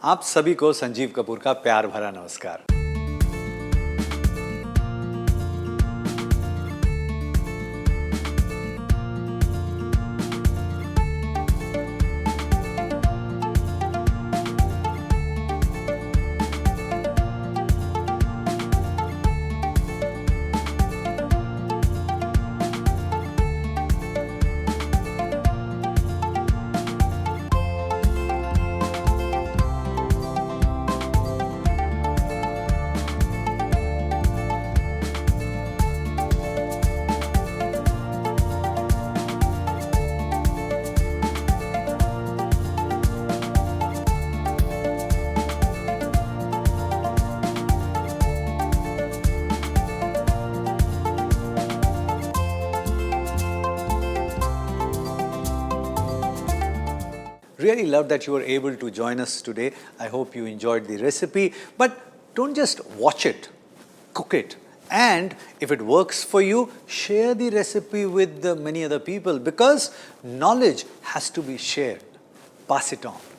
आप सभी को संजीव कपूर का प्यार भरा नमस्कार। Really love that you were able to join us today. I hope you enjoyed the recipe. But don't just watch it, cook it. And if it works for you, share the recipe with many other people because knowledge has to be shared. Pass it on.